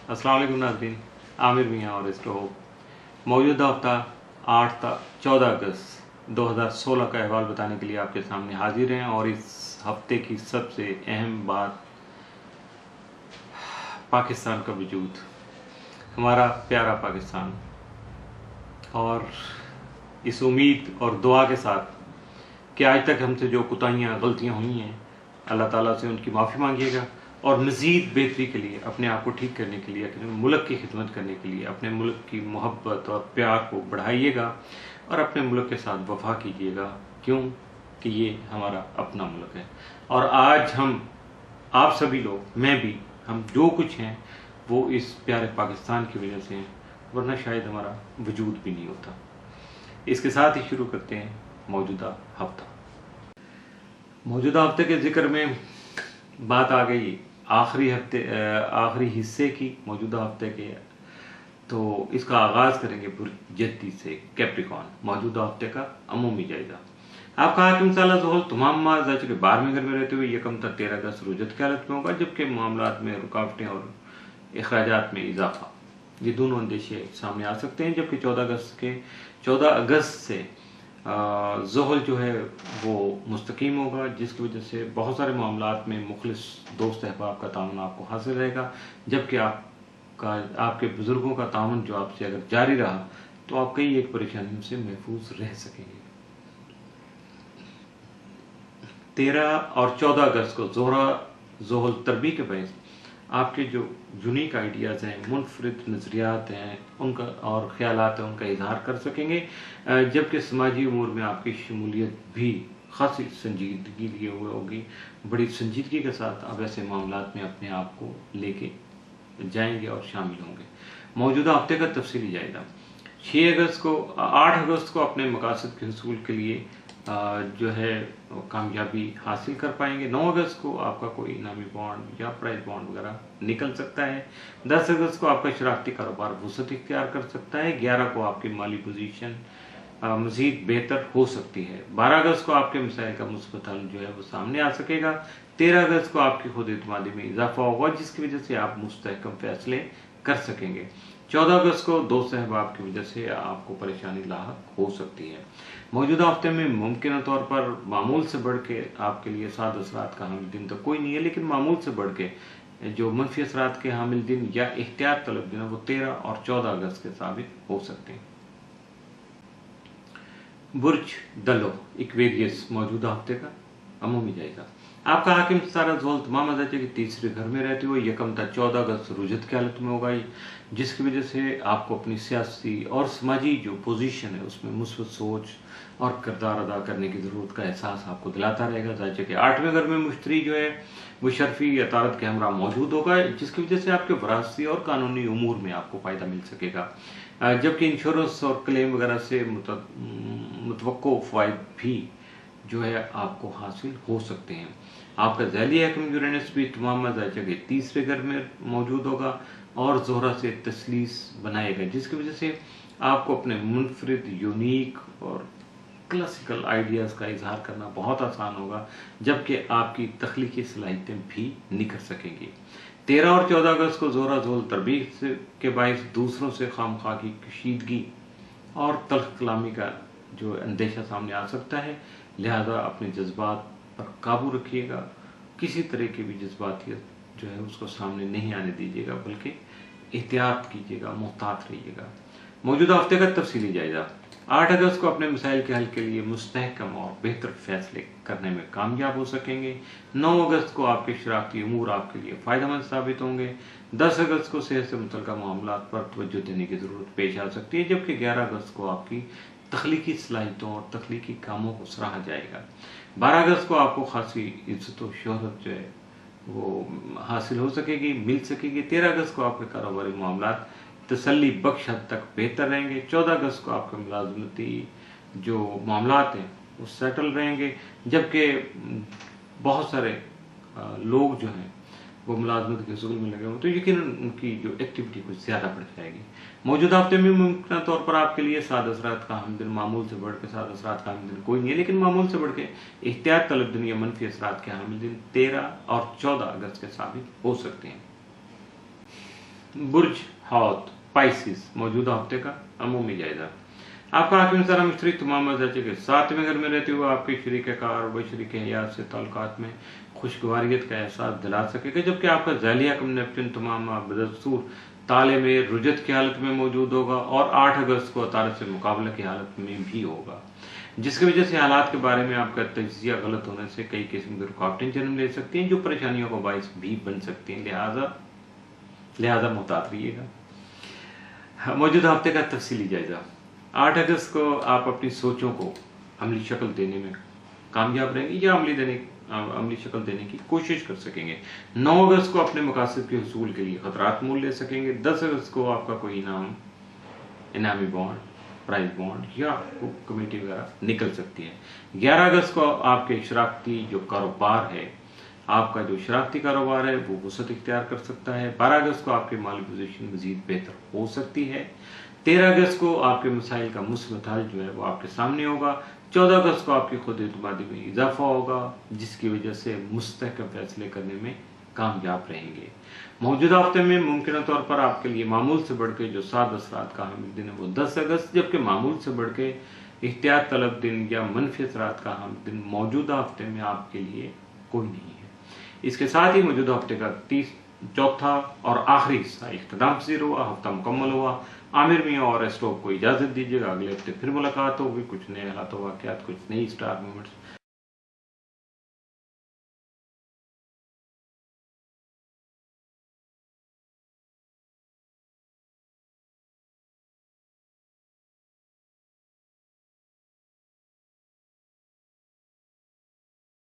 अस्सलाम वालेकुम नाज़रीन, आमिर मियाँ और स्टोव मौजूदा हफ्ता 14 अगस्त 2016 का अहवाल बताने के लिए आपके सामने हाजिर हैं। और इस हफ्ते की सबसे अहम बात पाकिस्तान का वजूद, हमारा प्यारा पाकिस्तान, और इस उम्मीद और दुआ के साथ कि आज तक हमसे जो कोताहियाँ गलतियाँ हुई हैं अल्लाह ताला से उनकी माफ़ी मांगिएगा और मज़ीद बेहतरी के लिए, अपने आप को ठीक करने के लिए, अपने मुल्क की खिदमत करने के लिए अपने मुल्क की मोहब्बत और प्यार को बढ़ाइएगा और अपने मुल्क के साथ वफा कीजिएगा, क्यों कि ये हमारा अपना मुल्क है। और आज हम, आप सभी लोग, मैं भी, हम जो कुछ हैं वो इस प्यारे पाकिस्तान की वजह से हैं, वरना शायद हमारा वजूद भी नहीं होता। इसके साथ ही शुरू करते हैं मौजूदा हफ्ता। मौजूदा हफ्ते के जिक्र में बात आ गई आखिरी हिस्से की मौजूदा हफ्ते के, तो इसका आगाज करेंगे बुर्ज जद्दी से, कैप्रिकॉन, मौजूदा हफ्ते का अमूमी जायजा। आपका हाकिम साला ज़ोहल तमाम मार्च के 12वें घर में रहते हुए यकम तक 13 अगस्त रुजत की हालत में होगा, जबकि मामलात में रुकावटें और अखराजात में इजाफा, ये दोनों अंदेशे सामने आ सकते हैं। जबकि 14 अगस्त से ज़ोहल जो है वो मुस्तकीम होगा, जिसकी वजह से बहुत सारे मामलात में मुखलिस दोस्त अहबाब का ताउन आपको हासिल रहेगा। जबकि आपके बुजुर्गों का ताउन जो आपसे अगर जारी रहा तो आप कई एक परेशानियों से महफूज रह सकेंगे। 13 और 14 अगस्त को ज़ोहल तरबी के बायस आपके जो यूनिक आइडियाज़ हैं, मुनफरिद नज़रियात हैं, उनका और ख्यालात हैं, उनका इजहार कर सकेंगे। जबकि समाजी उमूर में आपकी शमूलियत भी खासी संजीदगी लिए हुए होगी, बड़ी संजीदगी के साथ आप ऐसे मामलात में अपने आप को लेके जाएंगे और शामिल होंगे। मौजूदा हफ्ते का तफसीली जायजा। 8 अगस्त को अपने मकासद के हसूल के लिए जो है कामयाबी हासिल कर पाएंगे। 9 अगस्त को आपका कोई इनामी बॉन्ड या प्राइज बॉन्ड वगैरह निकल सकता है। 10 अगस्त को आपका शरारती कारोबार वसअत इख्तियार कर सकता है। 11 को आपकी माली पोजीशन मजीद बेहतर हो सकती है। 12 अगस्त को आपके मसाइल का मुस्बत हल जो है वो सामने आ सकेगा। 13 अगस्त को आपकी खुद एतमादी में इजाफा होगा, जिसकी वजह से आप मुस्तहकम फैसले कर सकेंगे। 14 अगस्त को दोस्त अहबाब की वजह से आपको परेशानी लाहक हो सकती है। मौजूदा हफ्ते में मुमकिन तौर पर मामूल से बढ़ के आपके लिए साद असरात का हामिल दिन तो कोई नहीं है, लेकिन मामूल से बढ़ के जो मनफी असरात के हामिल दिन या एहतियात तलब दिन है वो 13 और 14 अगस्त के साबित हो सकते हैं। बुर्ज दलो इक्वेरियस, मौजूदा हफ्ते का अमूमी जायजा। आपका हाकिम सितारा ज़ोहल तमाम अज़ाचे के तीसरे घर में रहते हुए यकम तक 14 अगस्त रुजत की हालत में होगा, जिसकी वजह से आपको अपनी सियासी और समाजी जो पोजीशन है उसमें मुस्बत सोच और किरदार अदा करने की ज़रूरत का एहसास आपको दिलाता रहेगा। ज़ाचे के 8वें घर में मुश्तरी जो है वो शर्फी अतारत के हमरा मौजूद होगा, जिसकी वजह से आपके वरासती और कानूनी उमूर में आपको फ़ायदा मिल सकेगा। जबकि इंश्योरेंस और क्लेम वगैरह से मुतवक्को फ़वाइद भी जो है आपको हासिल हो सकते हैं। आपका ज़ैली हकीम यूरेनस भी तमाम ज़ाचे के तीसरे घर में मौजूद होगा और ज़ोहरा से तसलीस बनाएगा, जिसकी वजह से आपको अपने मुनफरिद, यूनिक और क्लासिकल आइडियाज़ का इजहार करना बहुत आसान होगा, जबकि आपकी तख्लीकी सलाहियतें भी निखर सकेंगी। 13 और 14 अगस्त को ज़ोहल तरबीत के बायस दूसरों से खामखा की कशीदगी और तल्ख कलामी का जो अंदेशा सामने आ सकता है, लिहाजा अपने जज्बात पर काबू रखिएगा। किसी तरह की भी जज्बातियत जो है उसको सामने नहीं आने दीजिएगा, बल्कि एहतियात कीजिएगा, मुहतात रहिएगा। मौजूदा हफ्ते का तफसीली जायजा। 8 अगस्त को अपने मसाइल के हल के लिए मुस्तहकम और बेहतर फैसले करने में कामयाब हो सकेंगे। 9 अगस्त को आपके शरारती उमूर आपके लिए फ़ायदेमंद साबित होंगे। 10 अगस्त को सेहत से मुतल्लिक़ मामलात पर तवज्जो देने की ज़रूरत पेश आ सकती है, जबकि 11 अगस्त को आपकी तख्लीकी सलाहियतों और तख्लीकी कामों को सराहा जाएगा। 12 अगस्त को आपको खासी इज्जत और शोहरत जो है वो हासिल हो सकेगी, मिल सकेगी। 13 अगस्त को आपके कारोबारी मामलात तसल्ली बख्श हद तक बेहतर रहेंगे। 14 अगस्त को आपके मुलाजमती जो मामलात हैं वो सेटल रहेंगे, जबकि बहुत सारे लोग जो हैं वो मुलाजमत के शुगल में लगे हों तो यकीनन उनकी जो एक्टिविटी कुछ ज़्यादा बढ़ जाएगी। मौजूदा हफ्ते में मुमकिन तौर पर आपके लिए साद असरात का हामिल दिन, मामूल से बढ़ के साद असरात का हामिल दिन कोई नहीं है, लेकिन मामूल से बढ़ के एहतियात तलब दिन या मनफी असरात के हामिल दिन 13 और 14 अगस्त के साबित हो सकते हैं। बुर्ज हौत पाइसिस मौजूदा हफ्ते का अमूमी जायजा। आपका हाकिम सारा मुश्तरी तमाम मजाजे के 7वें घर में रहते हुए आपके शरीक कार व शरीक हयात से ताल्लुकात में खुशगवारियत का एहसास दिला सकेगा, जबकि आपका ज़ैली हकम नेपच्यून तमाम बदस्तूर ताले में रुजत की हालत में मौजूद होगा और 8 अगस्त को अतारत से मुकाबला की हालत में भी होगा, जिसकी वजह से हालात के बारे में आपका तजिया गलत होने से कई किस्म की रुकावटें जन्म ले सकती हैं जो परेशानियों का बायस भी बन सकती हैं। लिहाजा मुहतात रहिएगा। मौजूदा हफ्ते का तफसीली जायजा। 8 अगस्त को आप अपनी सोचों को अमली शक्ल देने में कामयाब रहेंगे या अमली शक्ल देने की कोशिश कर सकेंगे। 9 अगस्त को अपने मकासद के हुसूल के लिए खतरात मोल ले सकेंगे। 10 अगस्त को आपका कोई इनामी बॉन्ड, प्राइज बॉन्ड या कमेटी वगैरह निकल सकती है। 11 अगस्त को आपके शराकती जो कारोबार है, आपका जो शराकती कारोबार है वो वसअत इख्तियार कर सकता है। 12 अगस्त को आपकी माली पोजीशन मजीद बेहतर हो सकती है। 13 अगस्त को आपके मसाइल का मुस्बत हल जो है वो आपके सामने होगा। 14 अगस्त को आपकी खुद एतमादी में इजाफा होगा, जिसकी वजह से मुस्तहकम फैसले करने में कामयाब रहेंगे। मौजूदा हफ्ते में मुमकिन तौर पर आपके लिए मामूल से बढ़ के जो 7 असरात का हामिल दिन है वो 10 अगस्त, जबकि मामूल से बढ़ के एहतियात तलब दिन या मनफी असरात का हामिल दिन मौजूदा हफ्ते में आपके लिए कोई नहीं है। इसके साथ ही मौजूदा हफ्ते का चौथा और आखिरी हिस्सा इख्तिताम पसीर हुआ, हफ्ता मुकम्मल हुआ। आमिर मियां और एस्ट्रोक को इजाजत दीजिएगा। अगले हफ्ते फिर मुलाकात होगी, कुछ नए हालात वाक़यात, कुछ नई स्टार मूवमेंट्स